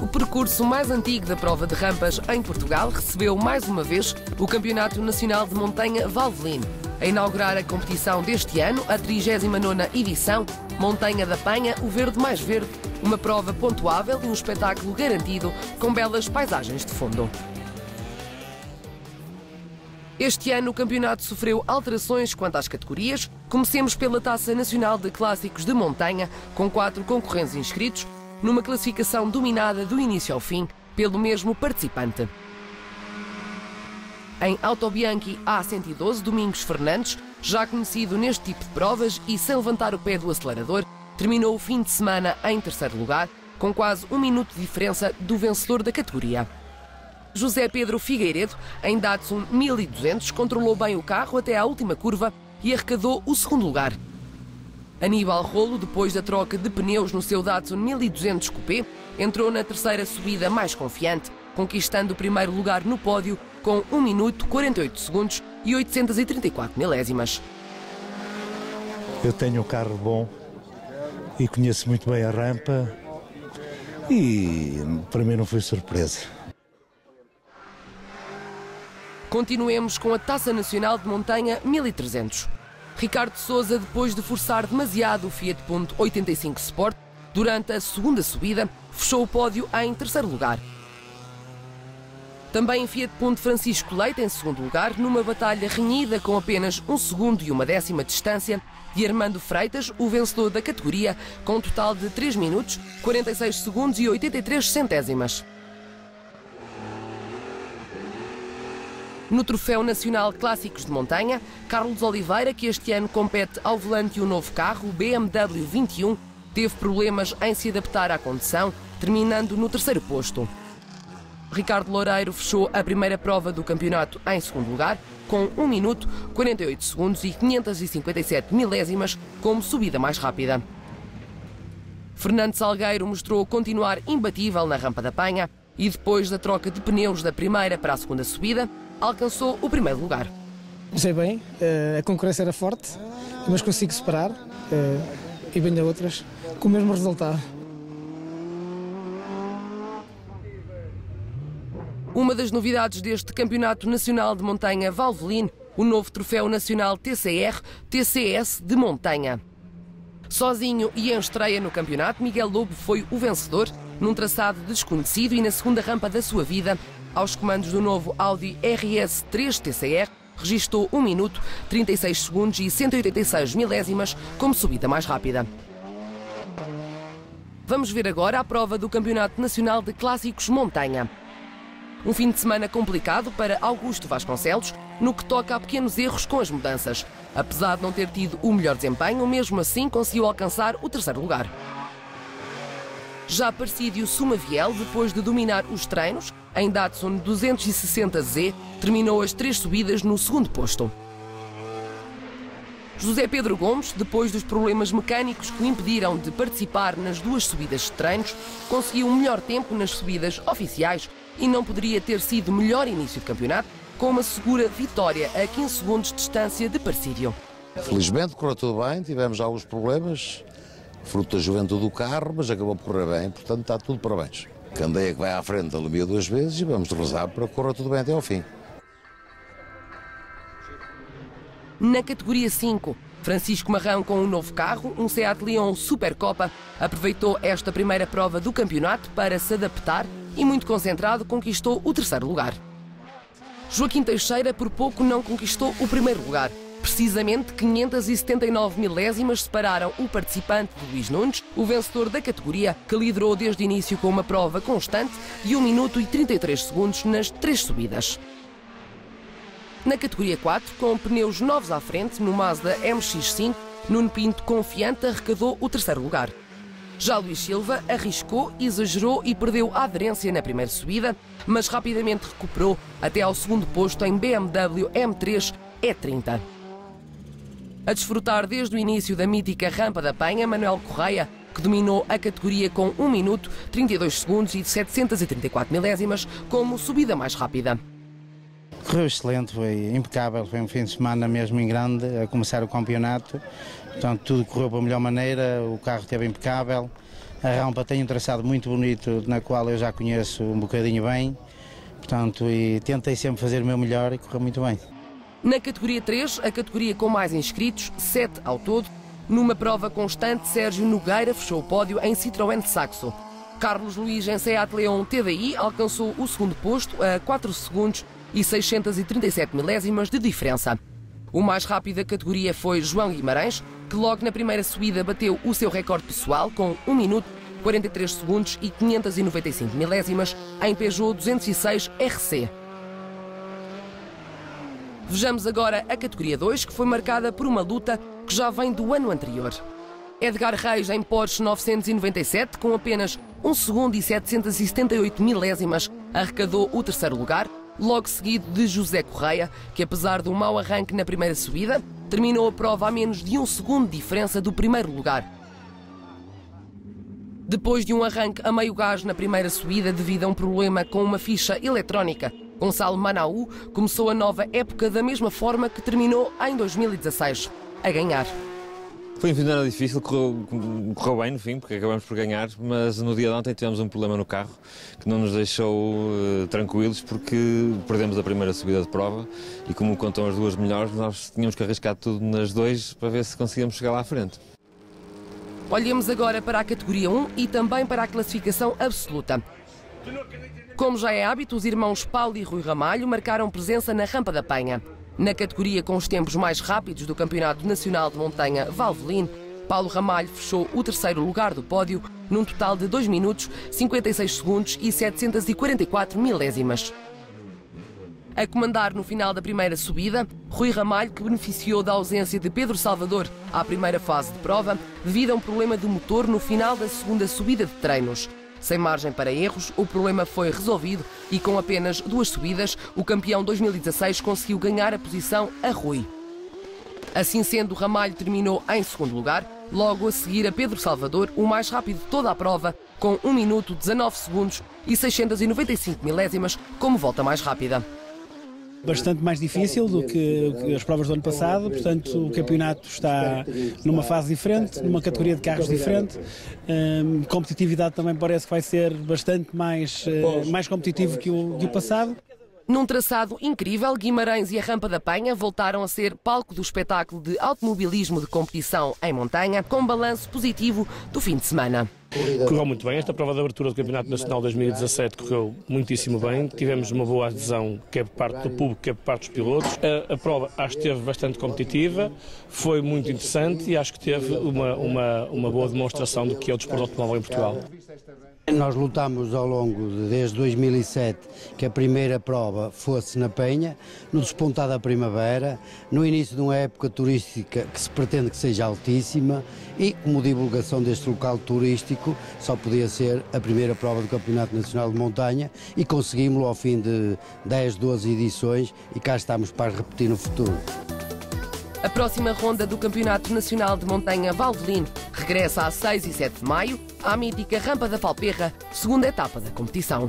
O percurso mais antigo da prova de rampas em Portugal recebeu mais uma vez o Campeonato Nacional de Montanha Valvelino. A inaugurar a competição deste ano, a 39ª edição, Montanha da Penha, o verde mais verde, uma prova pontuável e um espetáculo garantido com belas paisagens de fundo. Este ano o campeonato sofreu alterações quanto às categorias. Comecemos pela Taça Nacional de Clássicos de Montanha, com 4 concorrentes inscritos, numa classificação dominada do início ao fim pelo mesmo participante. Em Autobianchi A112, Domingos Fernandes, já conhecido neste tipo de provas e sem levantar o pé do acelerador, terminou o fim de semana em terceiro lugar, com quase 1 minuto de diferença do vencedor da categoria. José Pedro Figueiredo, em Datsun 1200, controlou bem o carro até à última curva e arrecadou o segundo lugar. Aníbal Rolo, depois da troca de pneus no seu Datsun 1200 Coupé, entrou na terceira subida mais confiante, conquistando o primeiro lugar no pódio com 1 minuto, 48 segundos e 834 milésimas. Eu tenho um carro bom e conheço muito bem a rampa e para mim não foi surpresa. Continuemos com a Taça Nacional de Montanha 1300. Ricardo Sousa, depois de forçar demasiado o Fiat Punto 85 Sport, durante a segunda subida, fechou o pódio em terceiro lugar. Também Fiat Punto Francisco Leite em segundo lugar, numa batalha renhida com apenas 1 segundo e 1/10 de distância de Armando Freitas, o vencedor da categoria, com um total de 3 minutos, 46 segundos e 83 centésimas. No Troféu Nacional Clássicos de Montanha, Carlos Oliveira, que este ano compete ao volante um novo carro, o BMW 21, teve problemas em se adaptar à condução, terminando no terceiro posto. Ricardo Loureiro fechou a primeira prova do campeonato em segundo lugar, com 1 minuto, 48 segundos e 557 milésimas como subida mais rápida. Fernando Salgueiro mostrou continuar imbatível na Rampa da Penha e, depois da troca de pneus da primeira para a segunda subida, alcançou o primeiro lugar. Sei bem, a concorrência era forte, mas consigo superar e bem a outras com o mesmo resultado. Uma das novidades deste Campeonato Nacional de Montanha Valvelino, o novo Troféu Nacional TCR-TCS de Montanha. Sozinho e em estreia no campeonato, Miguel Lobo foi o vencedor, num traçado desconhecido e na segunda rampa da sua vida, aos comandos do novo Audi RS3 TCR, registou 1 minuto, 36 segundos e 186 milésimas como subida mais rápida. Vamos ver agora a prova do Campeonato Nacional de Clássicos Montanha. Um fim de semana complicado para Augusto Vasconcelos, no que toca a pequenos erros com as mudanças. Apesar de não ter tido o melhor desempenho, mesmo assim conseguiu alcançar o terceiro lugar. Já Parcídio Sumaviel, depois de dominar os treinos, em Datsun 260Z, terminou as 3 subidas no segundo posto. José Pedro Gomes, depois dos problemas mecânicos que o impediram de participar nas 2 subidas de treinos, conseguiu um melhor tempo nas subidas oficiais e não poderia ter sido melhor início de campeonato, com uma segura vitória a 15 segundos de distância de Parcídio. Felizmente correu tudo bem, tivemos alguns problemas, fruto da juventude do carro, mas acabou por correr bem, portanto está tudo parabéns. Candeia que vai à frente alumia 2 vezes e vamos rezar para que corra tudo bem até ao fim. Na categoria 5, Francisco Marrão, com um novo carro, um Seat Leon Supercopa, aproveitou esta primeira prova do campeonato para se adaptar e, muito concentrado, conquistou o terceiro lugar. Joaquim Teixeira, por pouco, não conquistou o primeiro lugar. Precisamente 579 milésimas separaram o participante de Luís Nunes, o vencedor da categoria, que liderou desde o início com uma prova constante e 1 minuto e 33 segundos nas 3 subidas. Na categoria 4, com pneus novos à frente, no Mazda MX-5, Nuno Pinto, confiante, arrecadou o terceiro lugar. Já Luís Silva arriscou, exagerou e perdeu a aderência na primeira subida, mas rapidamente recuperou até ao segundo posto em BMW M3 E30. A desfrutar desde o início da mítica Rampa da Penha, Manuel Correia, que dominou a categoria com 1 minuto, 32 segundos e 734 milésimas como subida mais rápida. Correu excelente, foi impecável, foi um fim de semana mesmo em grande, a começar o campeonato, portanto tudo correu da melhor maneira, o carro esteve impecável, A rampa tem um traçado muito bonito, na qual eu já conheço um bocadinho bem, portanto, e tentei sempre fazer o meu melhor e correu muito bem. Na categoria 3, a categoria com mais inscritos, 7 ao todo, numa prova constante, Sérgio Nogueira fechou o pódio em Citroën Saxo. Carlos Luís em Seat Leon TDI alcançou o segundo posto a 4 segundos e 637 milésimas de diferença. O mais rápido da categoria foi João Guimarães, que logo na primeira subida bateu o seu recorde pessoal com 1 minuto, 43 segundos e 595 milésimas em Peugeot 206 RC. Vejamos agora a categoria 2, que foi marcada por uma luta que já vem do ano anterior. Edgar Reis em Porsche 997, com apenas 1 segundo e 778 milésimas, arrecadou o terceiro lugar, logo seguido de José Correia, que apesar do mau arranque na primeira subida, terminou a prova a menos de 1 segundo de diferença do primeiro lugar. Depois de um arranque a meio gás na primeira subida devido a um problema com uma ficha eletrónica, Gonçalo Manaú começou a nova época da mesma forma que terminou em 2016, a ganhar. Foi um fim de semana difícil, correu bem no fim, porque acabamos por ganhar, mas no dia de ontem tivemos um problema no carro que não nos deixou tranquilos, porque perdemos a primeira subida de prova e como contam as duas melhores, nós tínhamos que arriscar tudo nas duas para ver se conseguíamos chegar lá à frente. Olhemos agora para a categoria 1 e também para a classificação absoluta. Como já é hábito, os irmãos Paulo e Rui Ramalho marcaram presença na Rampa da Penha. Na categoria com os tempos mais rápidos do Campeonato Nacional de Montanha Valvoline, Paulo Ramalho fechou o terceiro lugar do pódio, num total de 2 minutos, 56 segundos e 744 milésimas. A comandar no final da primeira subida, Rui Ramalho, que beneficiou da ausência de Pedro Salvador à primeira fase de prova, devido a um problema do motor no final da segunda subida de treinos. Sem margem para erros, o problema foi resolvido e com apenas 2 subidas, o campeão 2016 conseguiu ganhar a posição a Rui. Assim sendo, Ramalho terminou em segundo lugar, logo a seguir a Pedro Salvador, o mais rápido de toda a prova, com 1 minuto, 19 segundos e 695 milésimas como volta mais rápida. Bastante mais difícil do que as provas do ano passado, portanto o campeonato está numa fase diferente, numa categoria de carros diferente. Competitividade também parece que vai ser bastante mais competitivo que o passado. Num traçado incrível, Guimarães e a Rampa da Penha voltaram a ser palco do espetáculo de automobilismo de competição em montanha, com balanço positivo do fim de semana. Correu muito bem, esta prova de abertura do Campeonato Nacional 2017 correu muitíssimo bem, tivemos uma boa adesão, quer por parte do público, quer por parte dos pilotos. A prova acho que esteve bastante competitiva, foi muito interessante e acho que teve uma boa demonstração do que é o desporto automóvel em Portugal. Nós lutámos ao longo desde 2007 que a primeira prova fosse na Penha, no despontar da primavera, no início de uma época turística que se pretende que seja altíssima e como divulgação deste local turístico só podia ser a primeira prova do Campeonato Nacional de Montanha e conseguimos-lo ao fim de 10, 12 edições e cá estamos para repetir no futuro. A próxima ronda do Campeonato Nacional de Montanha Valvoline regressa a 6 e 7 de maio, à mítica Rampa da Falperra, segunda etapa da competição.